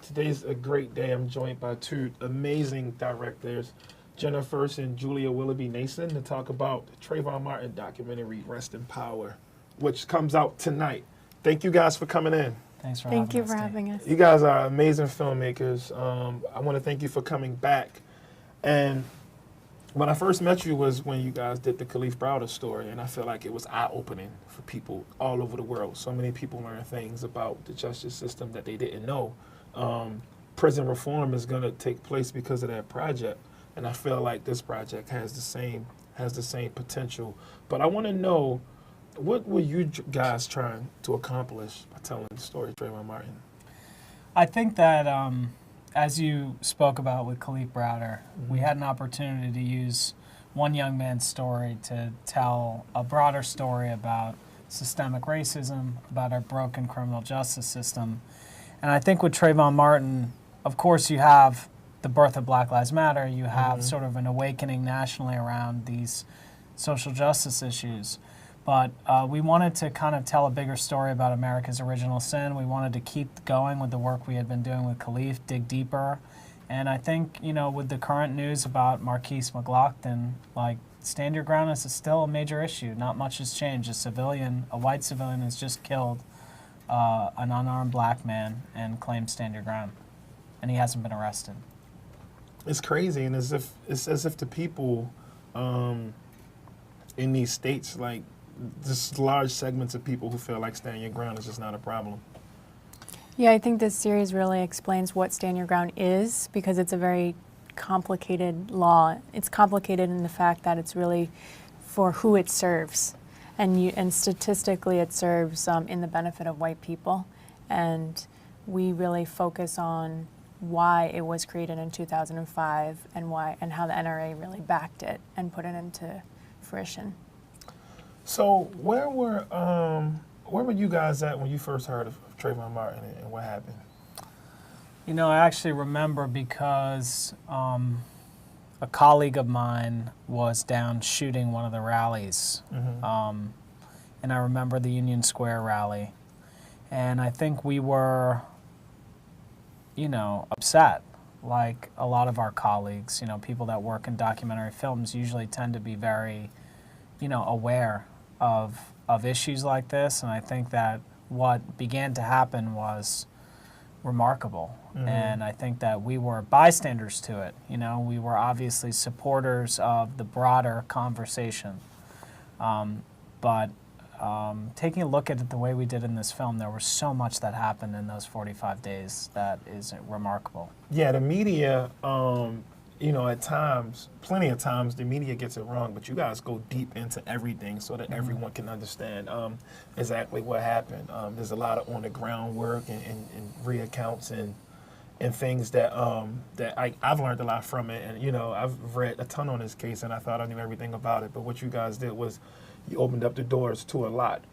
Today's a great day. I'm joined by two amazing directors, Jenna Furst and Julia Willoughby Nason, to talk about the Trayvon Martin documentary, Rest in Power, which comes out tonight. Thank you guys for coming in. Thanks for Thank having you us. for having us. You guys are amazing filmmakers. I want to thank you for coming back. And when I first met you was when you guys did the Kalief Browder story, and I feel like it was eye-opening for people all over the world. So many people learn things about the justice system that they didn't know. Prison reform is going to take place because of that project, and I feel like this project has the same potential. But I want to know, what were you guys trying to accomplish by telling the story of Trayvon Martin? I think that, as you spoke about with Kalief Browder, we had an opportunity to use one young man's story to tell a broader story about systemic racism, about our broken criminal justice system. And I think with Trayvon Martin, of course, you have the birth of Black Lives Matter, you have sort of an awakening nationally around these social justice issues. But we wanted to kind of tell a bigger story about America's original sin. We wanted to keep going with the work we had been doing with Kalief, dig deeper. And I think, you know, with the current news about Marquise McLaughlin, like, stand your ground is still a major issue. Not much has changed. A white civilian has just killed an unarmed black man and claimed stand your ground. And he hasn't been arrested. It's crazy, and it's as if the people in these states, like, just large segments of people who feel like stand your ground is just not a problem. Yeah, I think this series really explains what Stand Your Ground is, because it's a very complicated law. It's complicated in the fact that it's really for who it serves. And statistically it serves in the benefit of white people. And we really focus on why it was created in 2005 and how the NRA really backed it and put it into fruition. So where were you guys at when you first heard of Trayvon Martin and what happened? You know, I actually remember because a colleague of mine was down shooting one of the rallies. And I remember the Union Square rally. And I think we were, you know, upset. Like a lot of our colleagues, you know, people that work in documentary films usually tend to be very, you know, aware of issues like this. And I think that what began to happen was remarkable. And I think that we were bystanders to it. You know, we were obviously supporters of the broader conversation. But taking a look at it the way we did in this film, there was so much that happened in those 45 days that is remarkable. Yeah, the media, you know, at times, plenty of times, the media gets it wrong, but you guys go deep into everything so that everyone can understand exactly what happened. There's a lot of on-the-ground work and reaccounts and things that I've learned a lot from it. And, you know, I've read a ton on this case, and I thought I knew everything about it. But what you guys did was you opened up the doors to a lot.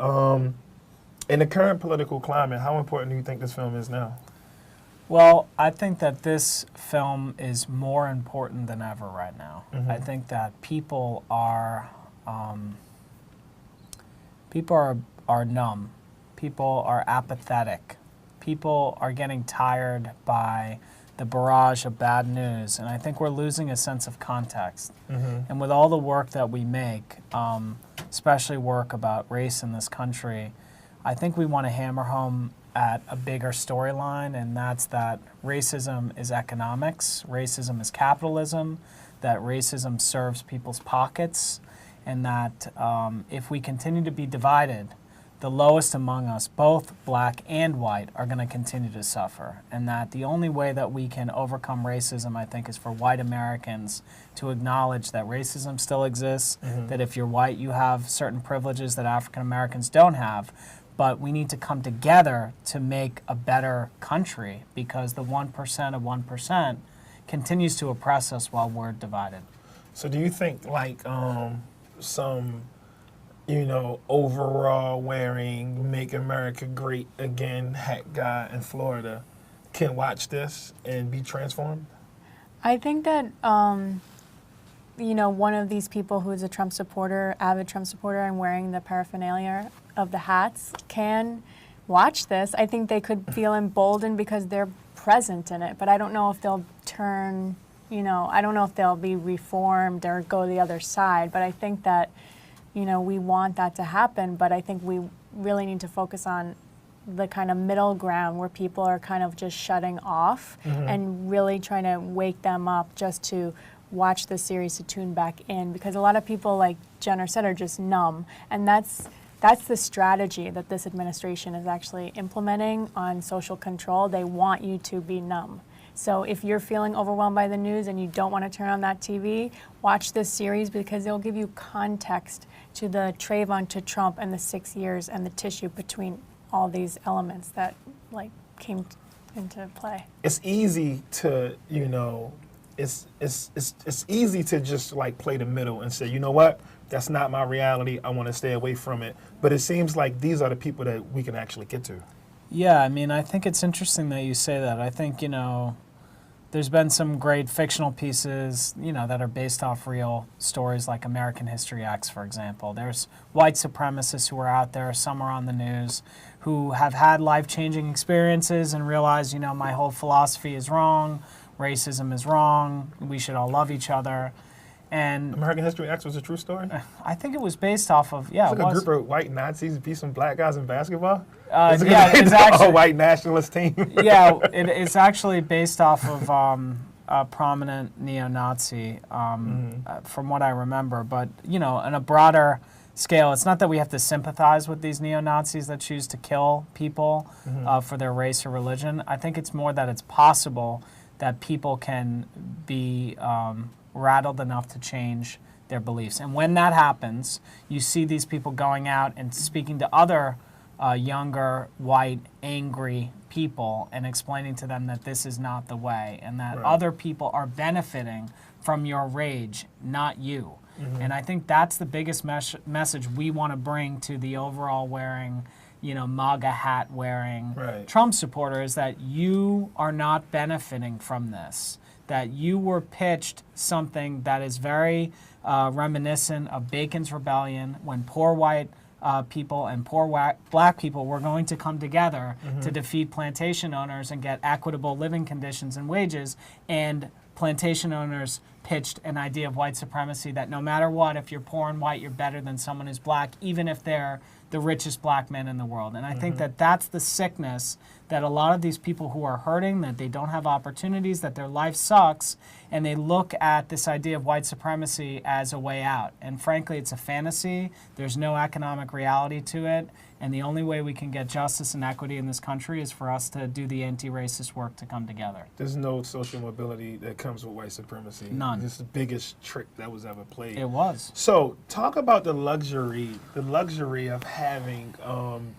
In the current political climate, how important do you think this film is now? Well, I think that this film is more important than ever right now. I think that people are numb. People are apathetic. People are getting tired by the barrage of bad news, and I think we're losing a sense of context. And with all the work that we make, especially work about race in this country, I think we want to hammer home at a bigger storyline, and that's that racism is economics, racism is capitalism, that racism serves people's pockets, and that if we continue to be divided, the lowest among us, both black and white, are going to continue to suffer. And that the only way that we can overcome racism, I think, is for white Americans to acknowledge that racism still exists, that if you're white, you have certain privileges that African Americans don't have. But we need to come together to make a better country, because the 1% of 1% continues to oppress us while we're divided. So do you think, like, some, you know, overall wearing Make America Great Again hat guy in Florida can watch this and be transformed? I think that, you know, one of these people who's a Trump supporter, avid Trump supporter, and wearing the paraphernalia of the hats can watch this, I think they could feel emboldened because they're present in it. But I don't know if they'll turn, I don't know if they'll be reformed or go the other side. But I think that, we want that to happen. But I think we really need to focus on the kind of middle ground where people are kind of just shutting off and really trying to wake them up just to watch the series, to tune back in, because a lot of people, like Jenner said, are just numb, and that's the strategy that this administration is actually implementing on social control. They want you to be numb. So if you're feeling overwhelmed by the news and you don't want to turn on that TV, watch this series because it'll give you context to the Trayvon to Trump and the 6 years and the tissue between all these elements that came into play. It's easy to, it's easy to just play the middle and say, you know what, that's not my reality, I want to stay away from it. But it seems like these are the people that we can actually get to. Yeah, I mean, I think it's interesting that you say that. I think, there's been some great fictional pieces, that are based off real stories, like American History X, for example. There's white supremacists who are out there, some are on the news, who have had life-changing experiences and realize, my whole philosophy is wrong, racism is wrong, we should all love each other. And American History X was a true story? I think it was based off of, yeah, it's like a group of white Nazis beat some black guys in basketball? Yeah, it's actually a white nationalist team. Yeah, it's actually based off of a prominent neo-Nazi, from what I remember. But, on a broader scale, it's not that we have to sympathize with these neo-Nazis that choose to kill people for their race or religion. I think it's more that it's possible that people can be rattled enough to change their beliefs. And when that happens, you see these people going out and speaking to other younger, white, angry people and explaining to them that this is not the way and that other people are benefiting from your rage, not you. And I think that's the biggest message we want to bring to the overall wearing, MAGA hat wearing Trump supporter, is that you are not benefiting from this, that you were pitched something that is very reminiscent of Bacon's Rebellion, when poor white people and poor black people were going to come together to defeat plantation owners and get equitable living conditions and wages. And plantation owners pitched an idea of white supremacy, that no matter what, if you're poor and white, you're better than someone who's black, even if they're the richest black man in the world. And I think that that's the sickness that a lot of these people who are hurting, that they don't have opportunities, that their life sucks, and they look at this idea of white supremacy as a way out. And frankly, it's a fantasy. There's no economic reality to it. And the only way we can get justice and equity in this country is for us to do the anti-racist work to come together. There's no social mobility that comes with white supremacy. None. It's the biggest trick that was ever played. It was. So talk about the luxury of having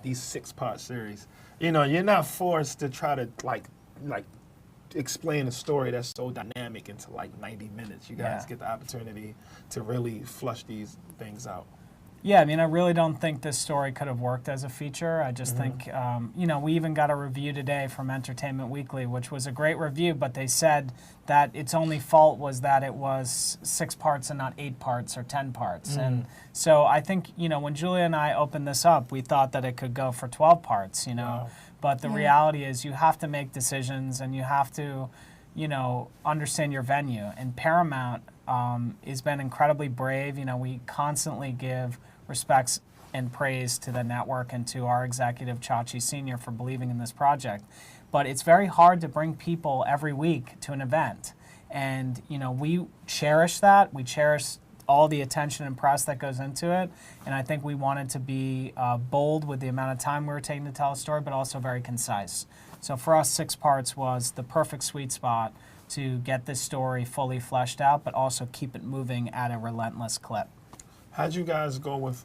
these 6-part series. You're not forced to try to like explain a story that's so dynamic into 90 minutes. You guys get the opportunity to really flush these things out. Yeah, I mean, I really don't think this story could have worked as a feature. I just think, we even got a review today from Entertainment Weekly, which was a great review, but they said that its only fault was that it was 6 parts and not 8 parts or 10 parts. And so I think, when Julia and I opened this up, we thought that it could go for 12 parts, Wow. But the reality is you have to make decisions and you have to, understand your venue. And Paramount has been incredibly brave. We constantly give respects and praise to the network and to our executive, Chachi Sr., for believing in this project. But it's very hard to bring people every week to an event. And, we cherish that. We cherish all the attention and press that goes into it. And I think we wanted to be bold with the amount of time we were taking to tell a story, but also very concise. So for us, 6 parts was the perfect sweet spot to get this story fully fleshed out, but also keep it moving at a relentless clip. How'd you guys go with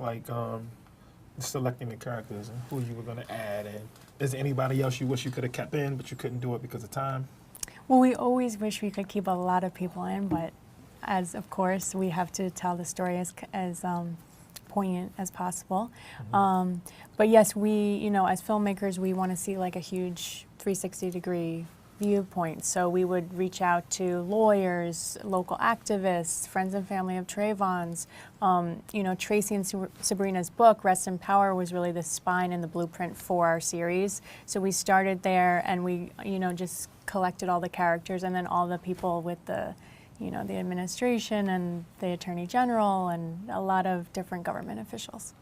selecting the characters and who you were going to add? And is there anybody else you wish you could have kept in, but you couldn't do it because of time? Well, we always wish we could keep a lot of people in, but of course, we have to tell the story as poignant as possible. But yes, we, as filmmakers, we want to see a huge 360-degree viewpoints. So we would reach out to lawyers, local activists, friends and family of Trayvon's. You know, Tracy and Sabrina's book, Rest in Power, was really the spine and the blueprint for our series. So we started there, and we, you know, just collected all the characters, and then all the people with the, you know, the administration and the Attorney General and a lot of different government officials.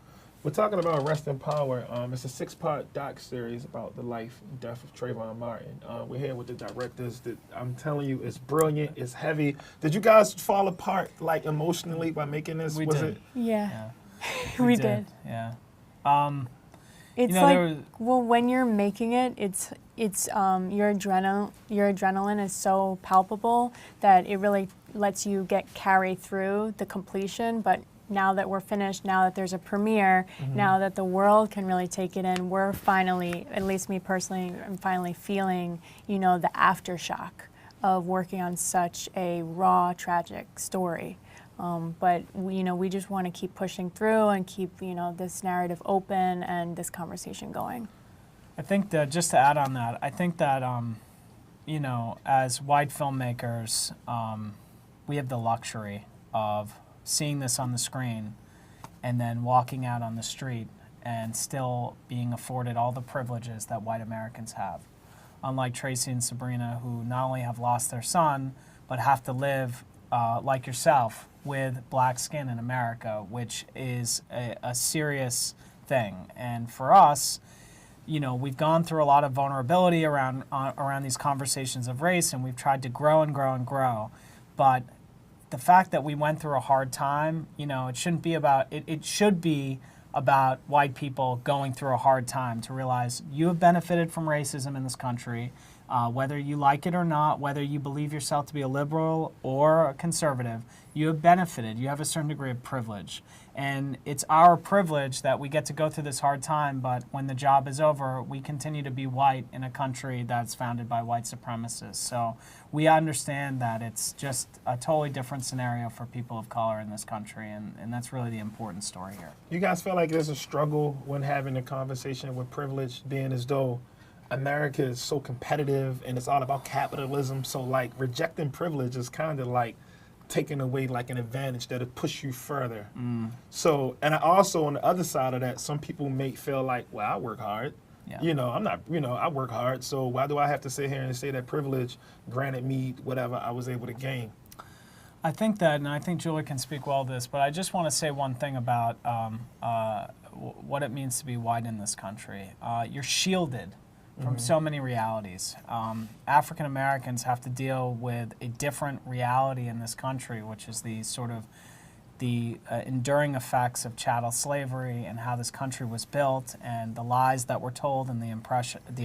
We're talking about Rest in Power. It's a 6-part doc series about the life and death of Trayvon Martin. We're here with the directors. That I'm telling you, it's brilliant. It's heavy. Did you guys fall apart like emotionally by making this? We Was did. it? Yeah, we did. Yeah. It's you know, like, well, when you're making it, it's your adrenaline is so palpable that it really lets you carry through the completion. But now that we're finished, now that there's a premiere, now that the world can really take it in, we're finally, at least me personally, I'm finally feeling, you know, the aftershock of working on such a raw, tragic story. But we, you know, we just want to keep pushing through and keep, you know, this narrative open and this conversation going. I think that, just to add on that, I think that, you know, as white filmmakers, we have the luxury of seeing this on the screen and then walking out on the street and still being afforded all the privileges that white Americans have. Unlike Tracy and Sabrina, who not only have lost their son, but have to live, like yourself, with black skin in America, which is a serious thing. And for us, you know, we've gone through a lot of vulnerability around these conversations of race, and we've tried to grow and grow and grow. But the fact that we went through a hard time, you know, it shouldn't be about, it should be about white people going through a hard time to realize you have benefited from racism in this country, whether you like it or not, whether you believe yourself to be a liberal or a conservative, you have benefited. You have a certain degree of privilege. And it's our privilege that we get to go through this hard time, but when the job is over, we continue to be white in a country that's founded by white supremacists. So we understand that it's just a totally different scenario for people of color in this country, and that's really the important story here. You guys feel like there's a struggle when having a conversation with privilege, being as though America is so competitive and it's all about capitalism. So like rejecting privilege is kind of like taking away like an advantage that'll push you further. So, and I also on the other side of that, some people may feel like, well, I work hard. Yeah. You know, I'm not, you know, I work hard. So why do I have to sit here and say that privilege granted me whatever I was able to gain? I think that, and I think Julie can speak well to this, but I just want to say one thing about what it means to be white in this country. You're shielded from so many realities. African Americans have to deal with a different reality in this country, which is the sort of the enduring effects of chattel slavery and how this country was built and the lies that were told and the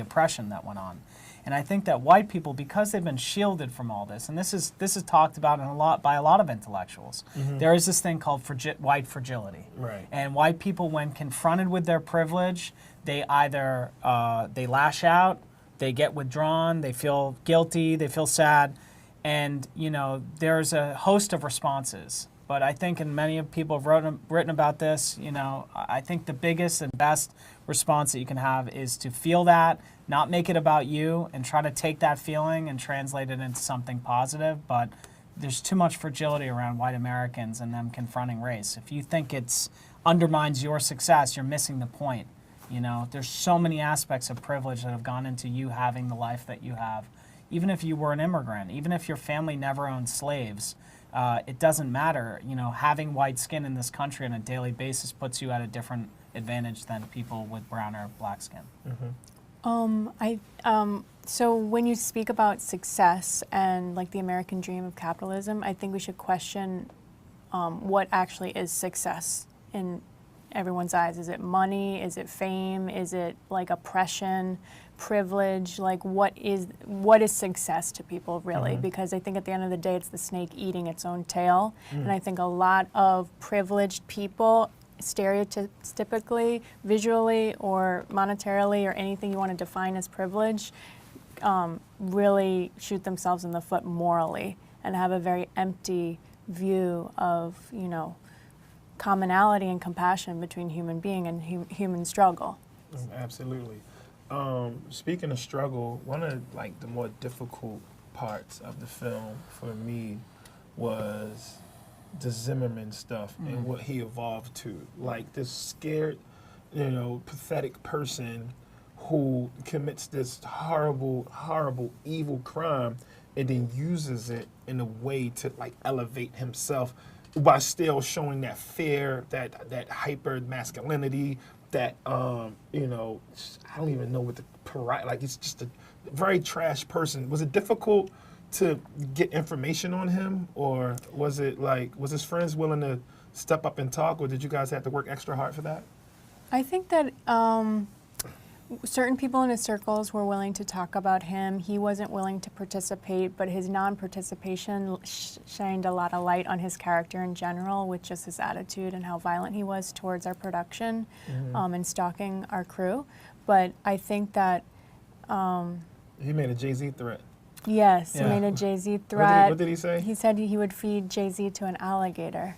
oppression that went on. And I think that white people, because they've been shielded from all this, and this is talked about by a lot of intellectuals, there is this thing called white fragility. Right. And white people, when confronted with their privilege, they either they lash out, they get withdrawn, they feel guilty, they feel sad, and you know there's a host of responses. But I think, and many of people have written about this, you know, I think the biggest and best response that you can have is to feel that, not make it about you, and try to take that feeling and translate it into something positive. But there's too much fragility around white Americans and them confronting race. If you think it's undermines your success, you're missing the point. You know, there's so many aspects of privilege that have gone into you having the life that you have. Even if you were an immigrant, even if your family never owned slaves, it doesn't matter. You know, having white skin in this country on a daily basis puts you at a different advantage than people with brown or black skin. So when you speak about success and like the American dream of capitalism, I think we should question what actually is success in everyone's eyes. Is it money? Is it fame? Is it like oppression, privilege? Like what is success to people really? Because I think at the end of the day, it's the snake eating its own tail. And I think a lot of privileged people, stereotypically, visually, or monetarily, or anything you want to define as privilege, really shoot themselves in the foot morally and have a very empty view of, you know, commonality and compassion between human being and human struggle. Absolutely. speaking of struggle, one of like the more difficult parts of the film for me was the Zimmerman stuff and what he evolved to. Like this scared, pathetic person who commits this horrible, horrible, evil crime and then uses it in a way to like elevate himself by still showing that fear, that hyper masculinity, that I don't even know what like it's just a very trash person. Was it difficult to get information on him, or was his friends willing to step up and talk, or did you guys have to work extra hard for that? I think that certain people in his circles were willing to talk about him. He wasn't willing to participate, but his non-participation shined a lot of light on his character in general, with just his attitude and how violent he was towards our production and stalking our crew. But I think that... he made a Jay-Z threat. Yes, Yeah. he made a Jay-Z threat. What did he say? He said he would feed Jay-Z to an alligator.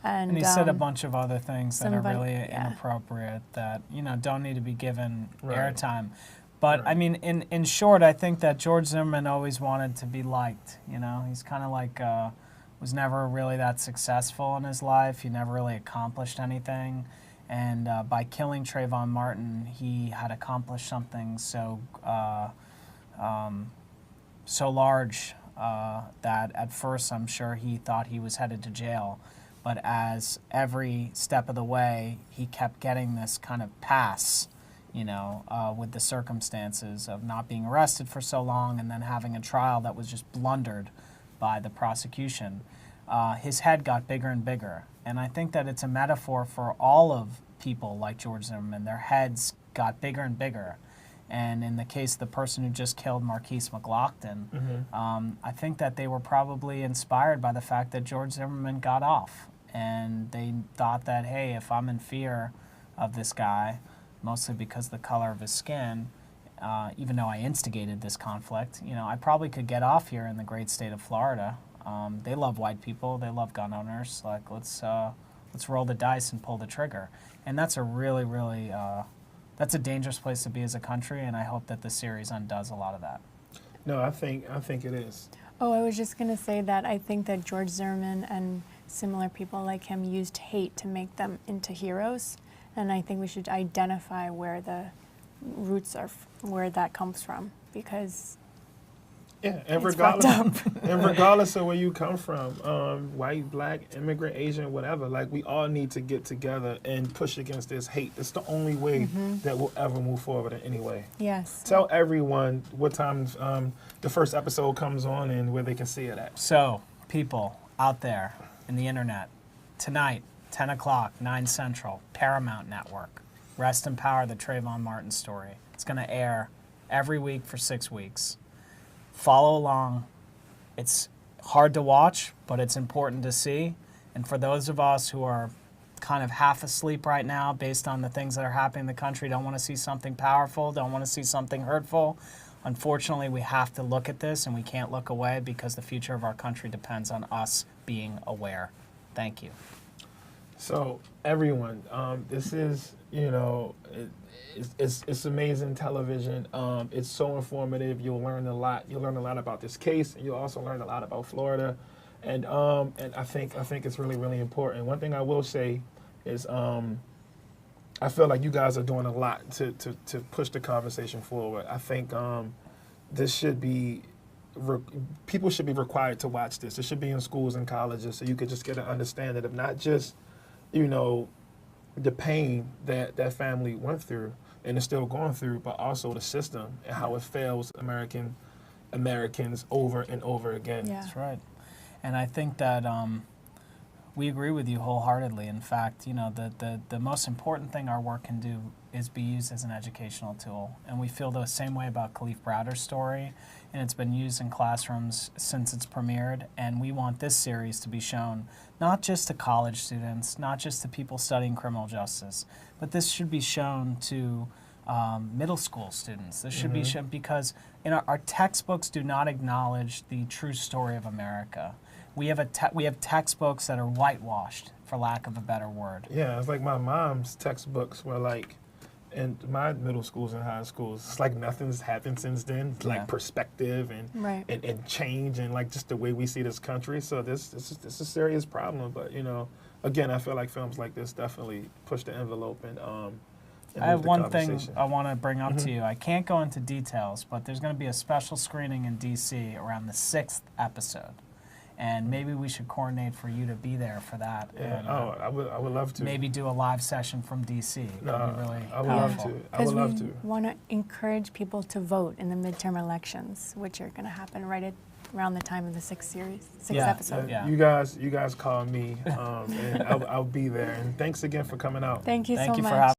And he said a bunch of other things that are really yeah. inappropriate that, don't need to be given Right. airtime. But, Right. I mean, in short, I think that George Zimmerman always wanted to be liked, He's kind of like, was never really that successful in his life. He never really accomplished anything. And by killing Trayvon Martin, he had accomplished something so large that at first I'm sure he thought he was headed to jail. But as every step of the way, he kept getting this kind of pass, with the circumstances of not being arrested for so long and then having a trial that was just blundered by the prosecution. His head got bigger and bigger. And I think that it's a metaphor for all of people like George Zimmerman. Their heads got bigger and bigger. And in the case of the person who just killed Marquise McLaughlin, I think that they were probably inspired by the fact that George Zimmerman got off. And they thought that, hey, if I'm in fear of this guy, mostly because of the color of his skin, even though I instigated this conflict, I probably could get off here in the great state of Florida. They love white people. They love gun owners. Like, let's roll the dice and pull the trigger. And that's a really, really... that's a dangerous place to be as a country, and I hope that the series undoes a lot of that. No, I think it is. Oh, I was just going to say that I think that George Zimmerman and similar people like him used hate to make them into heroes, and I think we should identify where the roots are, where that comes from, because Yeah, and it's fucked up. regardless of where you come from, white, black, immigrant, Asian, whatever, like we all need to get together and push against this hate. It's the only way that we'll ever move forward in any way. Yes. Tell everyone what time the first episode comes on and where they can see it at. So, people out there in the internet, tonight, 10 o'clock, 9 Central, Paramount Network, Rest in Power, the Trayvon Martin Story. It's going to air every week for 6 weeks. Follow along. It's hard to watch, but it's important to see. And for those of us who are kind of half asleep right now based on the things that are happening in the country, don't want to see something powerful, don't want to see something hurtful, unfortunately, we have to look at this, and we can't look away because the future of our country depends on us being aware. Thank you. So everyone, this is, it's amazing television. It's so informative. You'll learn a lot. You'll learn a lot about this case, and you'll also learn a lot about Florida. And I think it's really, really important. One thing I will say is I feel like you guys are doing a lot to push the conversation forward. I think this should be, people should be required to watch this. It should be in schools and colleges so you could just get an understanding of not just, the pain that that family went through and is still going through, but also the system and how it fails Americans over and over again. Yeah. That's right. And I think that we agree with you wholeheartedly. In fact, the most important thing our work can do is be used as an educational tool. And we feel the same way about Kalief Browder's story, and it's been used in classrooms since it's premiered. And we want this series to be shown not just to college students, not just to people studying criminal justice, but this should be shown to middle school students. This should be shown because our textbooks do not acknowledge the true story of America. We have textbooks that are whitewashed, for lack of a better word. Yeah, it's like my mom's textbooks were like in my middle schools and high schools, it's like nothing's happened since then. It's Yeah. like perspective and, Right. and change and like just the way we see this country. So this is a serious problem. But you know, again, I feel like films like this definitely push the envelope and I have move the one thing conversation. I want to bring up to you. I can't go into details, but there's going to be a special screening in DC around the 6th episode. And maybe we should coordinate for you to be there for that. Yeah. And, I would love to. maybe do a live session from DC. No, That'd be really I would powerful. love to. I would love to. Because we want to encourage people to vote in the midterm elections, which are going to happen around the time of the 6th Yeah. episode. Yeah. You guys call me, and I'll be there. And thanks again for coming out. Thank you Thank so you much. for having